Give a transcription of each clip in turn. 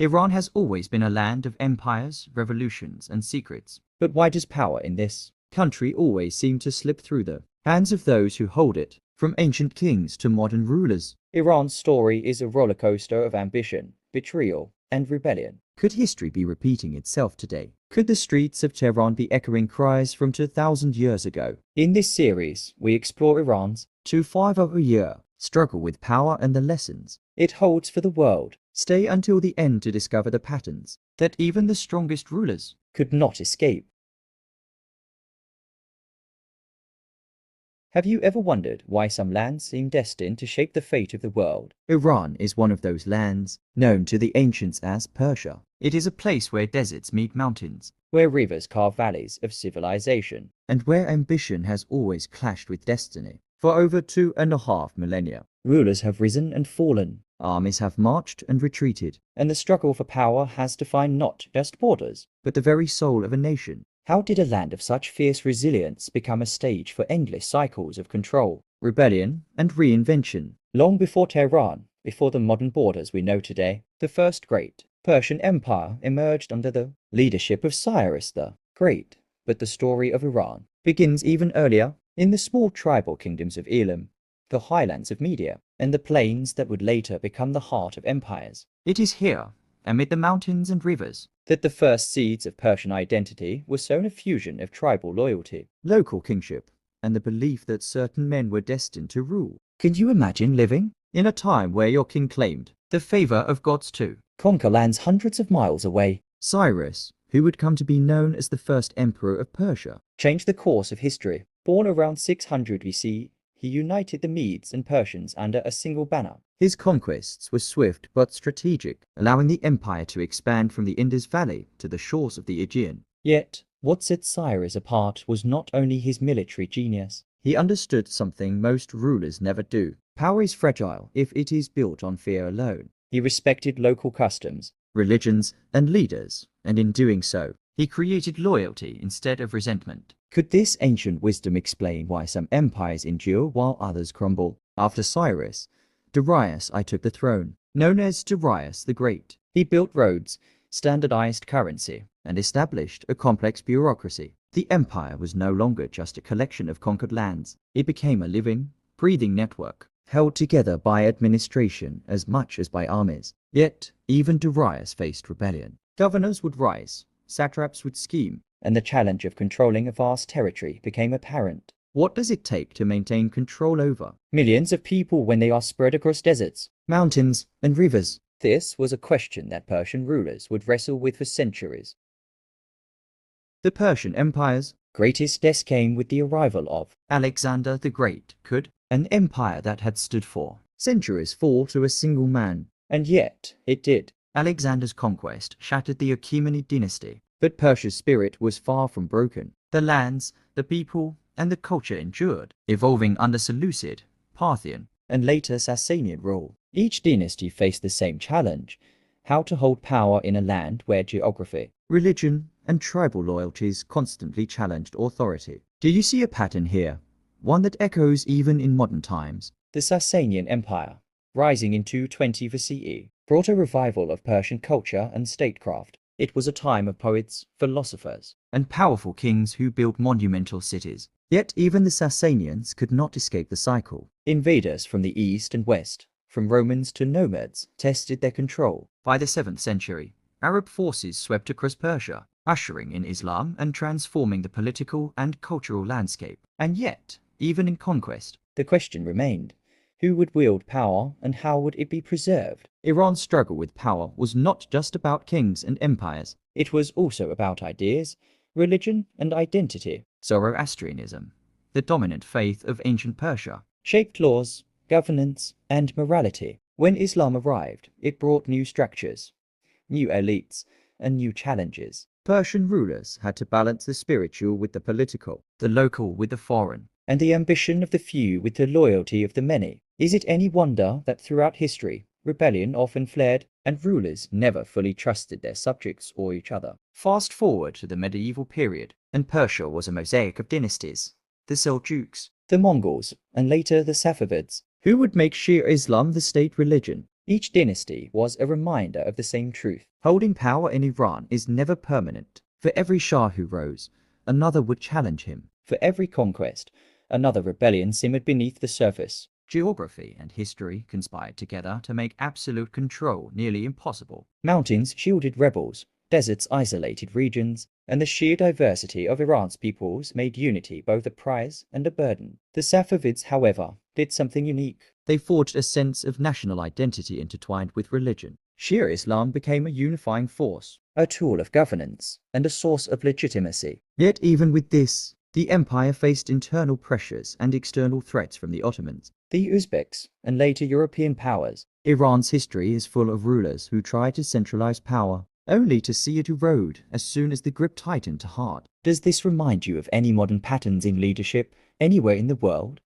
Iran has always been a land of empires, revolutions, and secrets. But why does power in this country always seem to slip through the hands of those who hold it, from ancient kings to modern rulers? Iran's story is a rollercoaster of ambition, betrayal, and rebellion. Could history be repeating itself today? Could the streets of Tehran be echoing cries from 2,000 years ago? In this series, we explore Iran's 25-year struggle with power and the lessons it holds for the world. Stay until the end to discover the patterns that even the strongest rulers could not escape. Have you ever wondered why some lands seem destined to shape the fate of the world? Iran is one of those lands, known to the ancients as Persia. It is a place where deserts meet mountains, where rivers carve valleys of civilization, and where ambition has always clashed with destiny. For over 2.5 millennia, rulers have risen and fallen, armies have marched and retreated, and the struggle for power has defined not just borders, but the very soul of a nation. How did a land of such fierce resilience become a stage for endless cycles of control, rebellion, and reinvention? Long before Tehran, before the modern borders we know today, the first great Persian Empire emerged under the leadership of Cyrus the Great. But the story of Iran begins even earlier, in the small tribal kingdoms of Elam, the highlands of Media, and the plains that would later become the heart of empires. It is here, amid the mountains and rivers, that the first seeds of Persian identity were sown, a fusion of tribal loyalty, local kingship, and the belief that certain men were destined to rule. Can you imagine living in a time where your king claimed the favor of gods to conquer lands hundreds of miles away? Cyrus, who would come to be known as the first emperor of Persia, changed the course of history. Born around 600 BC, he united the Medes and Persians under a single banner. His conquests were swift but strategic, allowing the empire to expand from the Indus Valley to the shores of the Aegean. Yet, what set Cyrus apart was not only his military genius. He understood something most rulers never do. Power is fragile if it is built on fear alone. He respected local customs, religions, and leaders, and in doing so, he created loyalty instead of resentment. Could this ancient wisdom explain why some empires endure while others crumble? After Cyrus, Darius I took the throne, known as Darius the Great. He built roads, standardized currency, and established a complex bureaucracy. The empire was no longer just a collection of conquered lands. It became a living, breathing network, held together by administration as much as by armies. Yet, even Darius faced rebellion. Governors would rise, satraps would scheme, and the challenge of controlling a vast territory became apparent. What does it take to maintain control over millions of people when they are spread across deserts, mountains, and rivers? This was a question that Persian rulers would wrestle with for centuries. The Persian Empire's greatest test came with the arrival of Alexander the Great. Could an empire that had stood for centuries fall to a single man? And yet, it did. Alexander's conquest shattered the Achaemenid dynasty, but Persia's spirit was far from broken. The lands, the people, and the culture endured, evolving under Seleucid, Parthian, and later Sasanian rule. Each dynasty faced the same challenge: how to hold power in a land where geography, religion, and tribal loyalties constantly challenged authority. Do you see a pattern here? One that echoes even in modern times. The Sasanian Empire, rising in 220 CE, brought a revival of Persian culture and statecraft. It was a time of poets, philosophers, and powerful kings who built monumental cities. Yet even the Sasanians could not escape the cycle. Invaders from the east and west, from Romans to nomads, tested their control. By the 7th century, Arab forces swept across Persia, ushering in Islam and transforming the political and cultural landscape. And yet, even in conquest, the question remained: who would wield power and how would it be preserved? Iran's struggle with power was not just about kings and empires. It was also about ideas, religion, and identity. Zoroastrianism, the dominant faith of ancient Persia, shaped laws, governance, and morality. When Islam arrived, it brought new structures, new elites, and new challenges. Persian rulers had to balance the spiritual with the political, the local with the foreign, and the ambition of the few with the loyalty of the many. Is it any wonder that throughout history, rebellion often flared, and rulers never fully trusted their subjects or each other? Fast forward to the medieval period, and Persia was a mosaic of dynasties: the Seljuks, the Mongols, and later the Safavids, who would make Shia Islam the state religion. Each dynasty was a reminder of the same truth. Holding power in Iran is never permanent. For every Shah who rose, another would challenge him. For every conquest, another rebellion simmered beneath the surface. Geography and history conspired together to make absolute control nearly impossible. Mountains shielded rebels, deserts isolated regions, and the sheer diversity of Iran's peoples made unity both a prize and a burden. The Safavids, however, did something unique. They forged a sense of national identity intertwined with religion. Shia Islam became a unifying force, a tool of governance, and a source of legitimacy. Yet even with this, the empire faced internal pressures and external threats from the Ottomans, the Uzbeks, and later European powers. Iran's history is full of rulers who tried to centralize power, only to see it erode as soon as the grip tightened to hard. Does this remind you of any modern patterns in leadership anywhere in the world?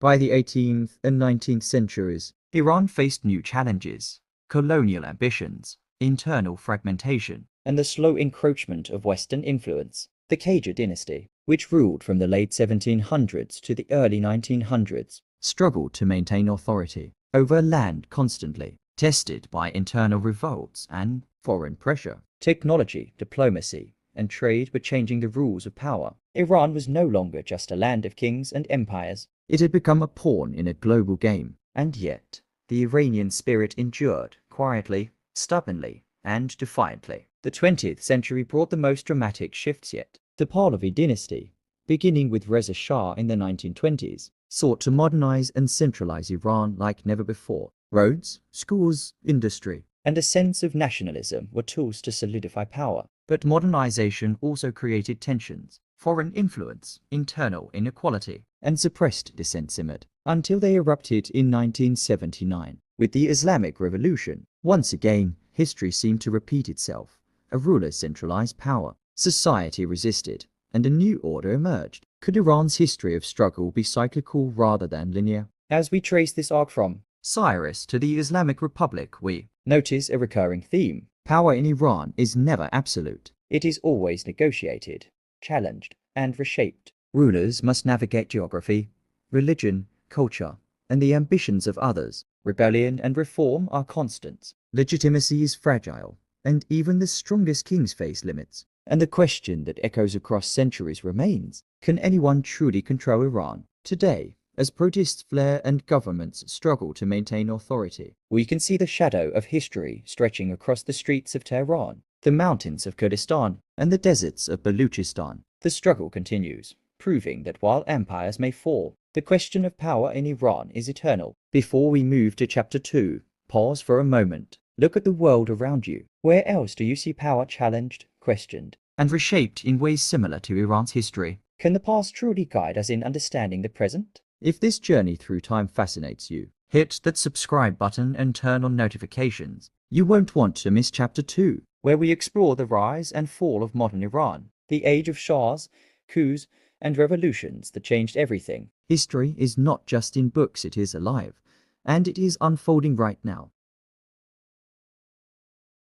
By the 18th and 19th centuries, Iran faced new challenges: colonial ambitions, internal fragmentation, and the slow encroachment of Western influence. The Qajar dynasty, which ruled from the late 1700s to the early 1900s, struggled to maintain authority over land constantly, tested by internal revolts and foreign pressure. Technology, diplomacy, and trade were changing the rules of power. Iran was no longer just a land of kings and empires. It had become a pawn in a global game. And yet, the Iranian spirit endured quietly, stubbornly, and defiantly. The 20th century brought the most dramatic shifts yet. The Pahlavi dynasty, beginning with Reza Shah in the 1920s, sought to modernize and centralize Iran like never before. Roads, schools, industry, and a sense of nationalism were tools to solidify power. But modernization also created tensions. Foreign influence, internal inequality, and suppressed dissent simmered, until they erupted in 1979. With the Islamic Revolution, once again, history seemed to repeat itself. A ruler centralized power, society resisted, and a new order emerged. Could Iran's history of struggle be cyclical rather than linear? As we trace this arc from Cyrus to the Islamic Republic, we notice a recurring theme. Power in Iran is never absolute. It is always negotiated, challenged, and reshaped. Rulers must navigate geography, religion, culture, and the ambitions of others. Rebellion and reform are constants. Legitimacy is fragile, and even the strongest kings face limits. And the question that echoes across centuries remains: can anyone truly control Iran today, as protests flare and governments struggle to maintain authority? We can see the shadow of history stretching across the streets of Tehran, the mountains of Kurdistan, and the deserts of Baluchistan. The struggle continues, proving that while empires may fall, the question of power in Iran is eternal. Before we move to chapter 2, pause for a moment. Look at the world around you. Where else do you see power challenged, questioned, and reshaped in ways similar to Iran's history? Can the past truly guide us in understanding the present? If this journey through time fascinates you, hit that subscribe button and turn on notifications. You won't want to miss chapter 2, where we explore the rise and fall of modern Iran, the age of shahs, coups, and revolutions that changed everything. History is not just in books, it is alive, and it is unfolding right now.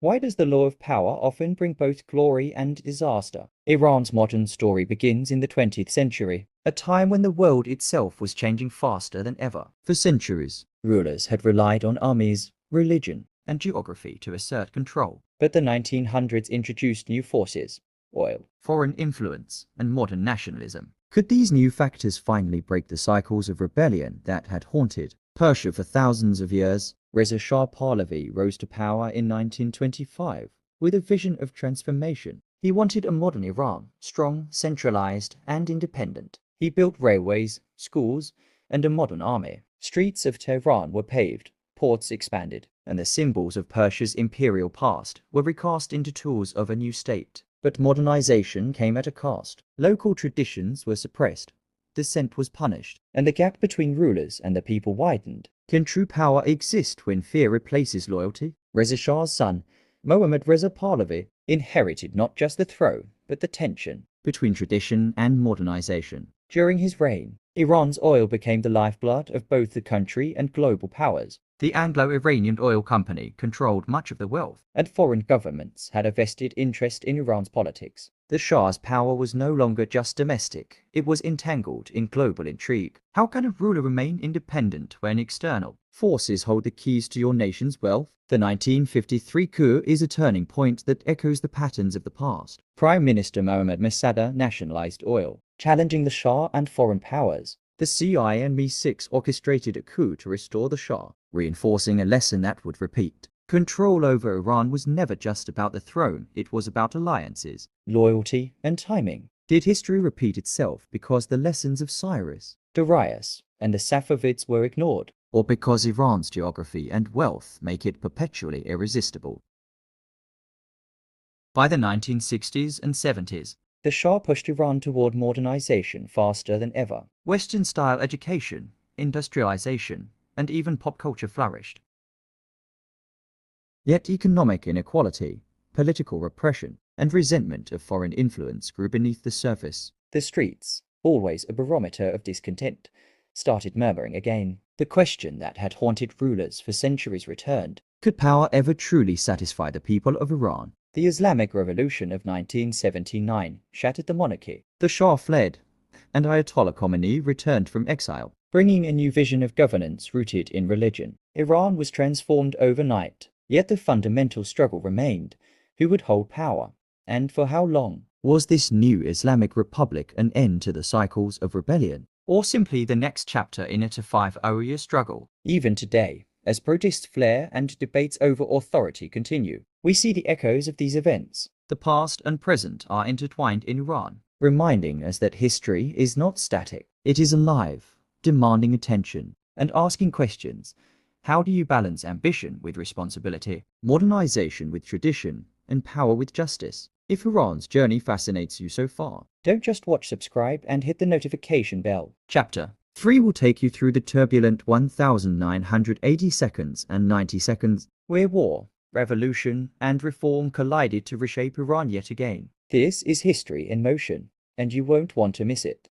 Why does the law of power often bring both glory and disaster? Iran's modern story begins in the 20th century, a time when the world itself was changing faster than ever. For centuries, rulers had relied on armies, religion, and geography to assert control. But the 1900s introduced new forces: oil, foreign influence, and modern nationalism. Could these new factors finally break the cycles of rebellion that had haunted Persia for thousands of years? Reza Shah Pahlavi rose to power in 1925 with a vision of transformation. He wanted a modern Iran, strong, centralized, and independent. He built railways, schools, and a modern army. Streets of Tehran were paved, ports expanded, and the symbols of Persia's imperial past were recast into tools of a new state. But modernization came at a cost. Local traditions were suppressed, dissent was punished, and the gap between rulers and the people widened. Can true power exist when fear replaces loyalty? Reza Shah's son, Mohammad Reza Pahlavi, inherited not just the throne, but the tension between tradition and modernization. During his reign, Iran's oil became the lifeblood of both the country and global powers. The Anglo-Iranian Oil Company controlled much of the wealth, and foreign governments had a vested interest in Iran's politics. The Shah's power was no longer just domestic, it was entangled in global intrigue. How can a ruler remain independent when external forces hold the keys to your nation's wealth? The 1953 coup is a turning point that echoes the patterns of the past. Prime Minister Mohammad Mossadegh nationalized oil, challenging the Shah and foreign powers. The CIA and MI6 orchestrated a coup to restore the Shah, reinforcing a lesson that would repeat. Control over Iran was never just about the throne, it was about alliances, loyalty, and timing. Did history repeat itself because the lessons of Cyrus, Darius, and the Safavids were ignored, or because Iran's geography and wealth make it perpetually irresistible? By the 1960s and 70s, the Shah pushed Iran toward modernization faster than ever. Western-style education, industrialization, and even pop culture flourished. Yet economic inequality, political repression, and resentment of foreign influence grew beneath the surface. The streets, always a barometer of discontent, started murmuring again. The question that had haunted rulers for centuries returned. Could power ever truly satisfy the people of Iran? The Islamic Revolution of 1979 shattered the monarchy. The Shah fled, and Ayatollah Khomeini returned from exile, bringing a new vision of governance rooted in religion. Iran was transformed overnight, yet the fundamental struggle remained. Who would hold power, and for how long? Was this new Islamic Republic an end to the cycles of rebellion, or simply the next chapter in a 5-year struggle? Even today, as protests flare and debates over authority continue, we see the echoes of these events. The past and present are intertwined in Iran, reminding us that history is not static. It is alive, demanding attention, and asking questions. How do you balance ambition with responsibility, modernization with tradition, and power with justice? If Iran's journey fascinates you so far, don't just watch, subscribe, and hit the notification bell. Chapter 3 will take you through the turbulent 1980 seconds and 90 seconds, where war, revolution, and reform collided to reshape Iran yet again. This is history in motion, and you won't want to miss it.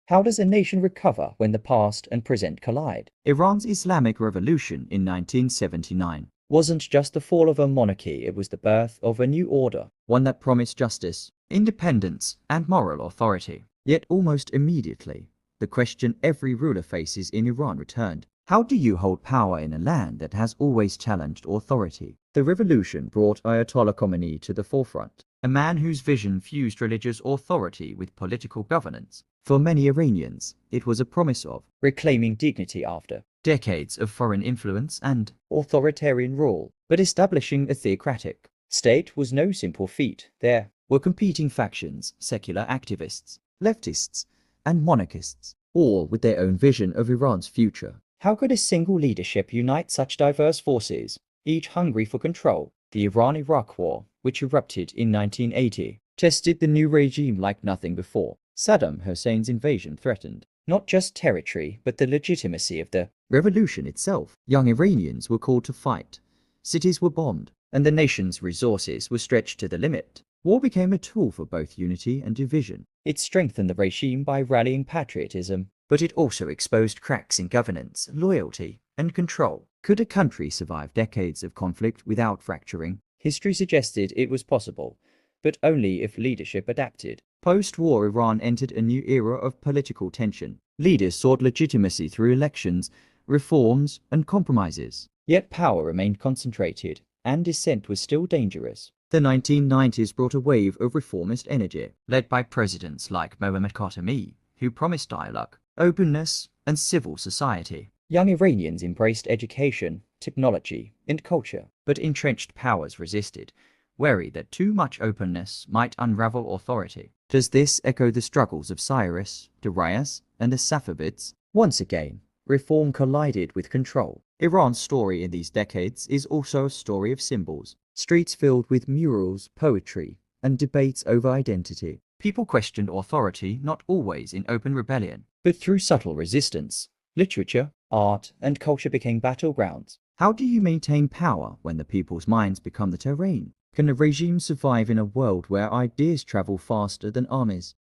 How does a nation recover when the past and present collide? Iran's Islamic Revolution in 1979 wasn't just the fall of a monarchy, it was the birth of a new order, one that promised justice, independence, and moral authority. Yet almost immediately, the question every ruler faces in Iran returned. How do you hold power in a land that has always challenged authority? The revolution brought Ayatollah Khomeini to the forefront, a man whose vision fused religious authority with political governance. For many Iranians, it was a promise of reclaiming dignity after decades of foreign influence and authoritarian rule. But establishing a theocratic state was no simple feat. There were competing factions, secular activists, leftists, and monarchists, all with their own vision of Iran's future. How could a single leadership unite such diverse forces, each hungry for control? The Iran-Iraq War, which erupted in 1980, tested the new regime like nothing before. Saddam Hussein's invasion threatened not just territory, but the legitimacy of the revolution itself. Young Iranians were called to fight, cities were bombed, and the nation's resources were stretched to the limit. War became a tool for both unity and division. It strengthened the regime by rallying patriotism, but it also exposed cracks in governance, loyalty, and control. Could a country survive decades of conflict without fracturing? History suggested it was possible, but only if leadership adapted. Post-war Iran entered a new era of political tension. Leaders sought legitimacy through elections, reforms, and compromises. Yet power remained concentrated, and dissent was still dangerous. The 1990s brought a wave of reformist energy, led by presidents like Mohammad Khatami, who promised dialogue, openness, and civil society. Young Iranians embraced education, technology, and culture, but entrenched powers resisted, wary that too much openness might unravel authority. Does this echo the struggles of Cyrus, Darius, and the Safavids? Once again, reform collided with control. Iran's story in these decades is also a story of symbols. Streets filled with murals, poetry, and debates over identity. People questioned authority not always in open rebellion, but through subtle resistance. Literature, art, and culture became battlegrounds. How do you maintain power when the people's minds become the terrain? Can a regime survive in a world where ideas travel faster than armies?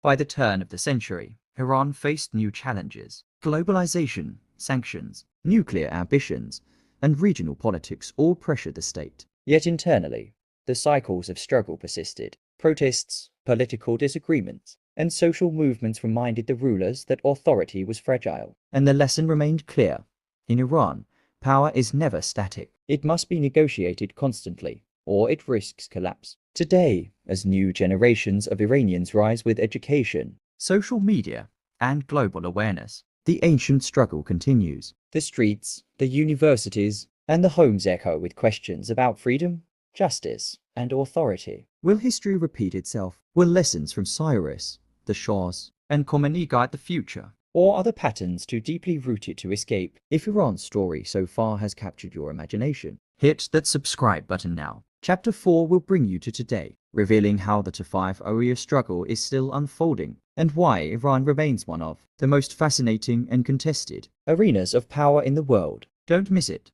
By the turn of the century, Iran faced new challenges. Globalization, sanctions, nuclear ambitions, and regional politics all pressured the state. Yet internally, the cycles of struggle persisted. Protests, political disagreements, and social movements reminded the rulers that authority was fragile. And the lesson remained clear. In Iran, power is never static. It must be negotiated constantly, or it risks collapse. Today, as new generations of Iranians rise with education, social media, and global awareness, the ancient struggle continues. The streets, the universities, and the homes echo with questions about freedom, justice, and authority. Will history repeat itself? Will lessons from Cyrus, the shahs, and Khomeini guide the future? Or are the patterns too deeply rooted to escape? If Iran's story so far has captured your imagination, hit that subscribe button now. Chapter 4 will bring you to today, revealing how the T5 struggle is still unfolding, and why Iran remains one of the most fascinating and contested arenas of power in the world. Don't miss it.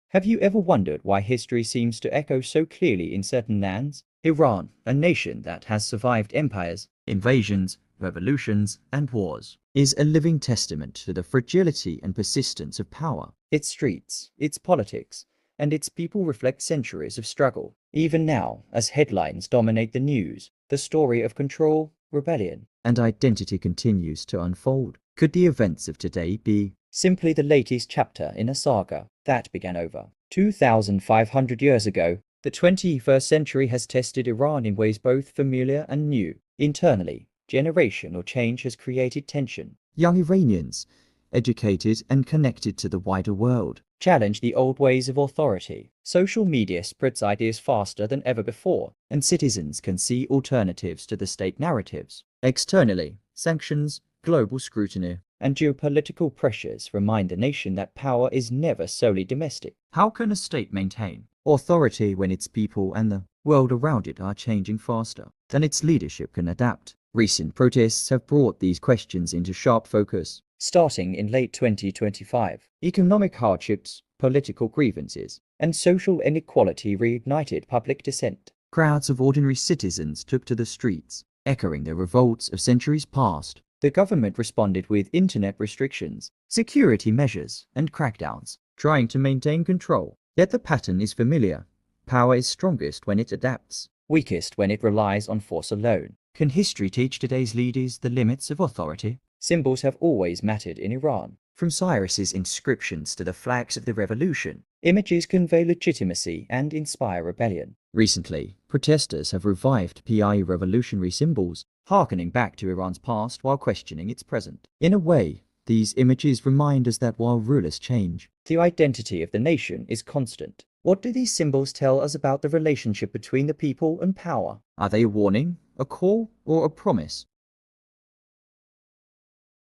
Have you ever wondered why history seems to echo so clearly in certain lands? Iran, a nation that has survived empires, invasions, revolutions, and wars, is a living testament to the fragility and persistence of power. Its streets, its politics, and its people reflect centuries of struggle. Even now, as headlines dominate the news, the story of control, rebellion, and identity continues to unfold. Could the events of today be simply the latest chapter in a saga that began over 2,500 years ago? The 21st century has tested Iran in ways both familiar and new. Internally, generational change has created tension. Young Iranians, educated and connected to the wider world, challenge the old ways of authority. Social media spreads ideas faster than ever before, and citizens can see alternatives to the state narratives. Externally, sanctions, global scrutiny, and geopolitical pressures remind the nation that power is never solely domestic. How can a state maintain authority when its people and the world around it are changing faster than its leadership can adapt? Recent protests have brought these questions into sharp focus. Starting in late 2025, economic hardships, political grievances, and social inequality reignited public dissent. Crowds of ordinary citizens took to the streets, echoing the revolts of centuries past. The government responded with internet restrictions, security measures, and crackdowns, trying to maintain control. Yet the pattern is familiar. Power is strongest when it adapts, weakest when it relies on force alone. Can history teach today's leaders the limits of authority? Symbols have always mattered in Iran. From Cyrus's inscriptions to the flags of the revolution, images convey legitimacy and inspire rebellion. Recently, protesters have revived PI revolutionary symbols, harkening back to Iran's past while questioning its present. In a way, these images remind us that while rulers change, the identity of the nation is constant. What do these symbols tell us about the relationship between the people and power? Are they a warning, a call, or a promise?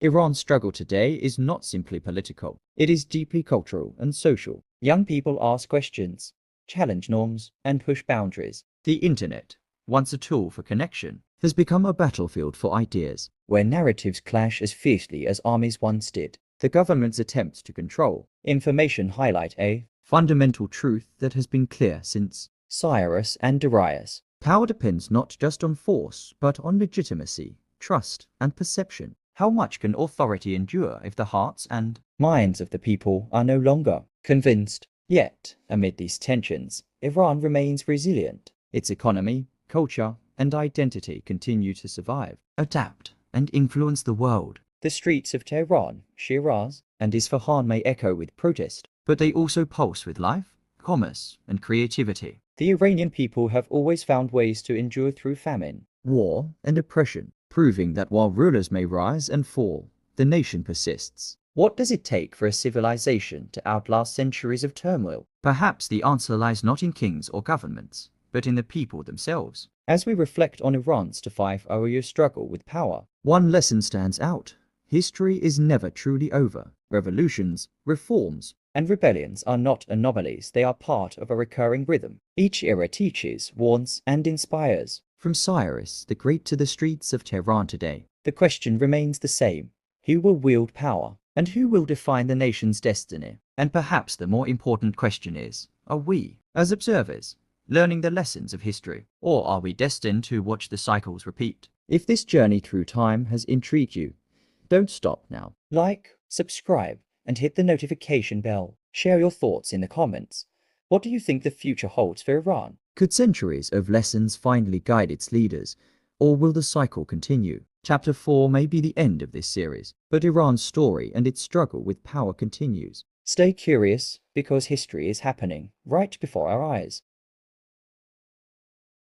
Iran's struggle today is not simply political. It is deeply cultural and social. Young people ask questions, challenge norms, and push boundaries. The internet, once a tool for connection, has become a battlefield for ideas, where narratives clash as fiercely as armies once did. The government's attempts to control information highlight a fundamental truth that has been clear since Cyrus and Darius. Power depends not just on force, but on legitimacy, trust, and perception. How much can authority endure if the hearts and minds of the people are no longer convinced? Yet, amid these tensions, Iran remains resilient. Its economy, culture, and identity continue to survive, adapt, and influence the world. The streets of Tehran, Shiraz, and Isfahan may echo with protest, but they also pulse with life, commerce, and creativity. The Iranian people have always found ways to endure through famine, war, and oppression, proving that while rulers may rise and fall, the nation persists. What does it take for a civilization to outlast centuries of turmoil? Perhaps the answer lies not in kings or governments, but in the people themselves. As we reflect on Iran's T5 struggle with power, one lesson stands out. History is never truly over. Revolutions, reforms, and rebellions are not anomalies, they are part of a recurring rhythm. Each era teaches, warns, and inspires. From Cyrus the Great to the streets of Tehran today, the question remains the same. Who will wield power? And who will define the nation's destiny? And perhaps the more important question is, are we, as observers, learning the lessons of history? Or are we destined to watch the cycles repeat? If this journey through time has intrigued you, don't stop now. Like, subscribe, and hit the notification bell. Share your thoughts in the comments. What do you think the future holds for Iran? Could centuries of lessons finally guide its leaders, or will the cycle continue? Chapter 4 may be the end of this series, but Iran's story and its struggle with power continues. Stay curious, because history is happening right before our eyes.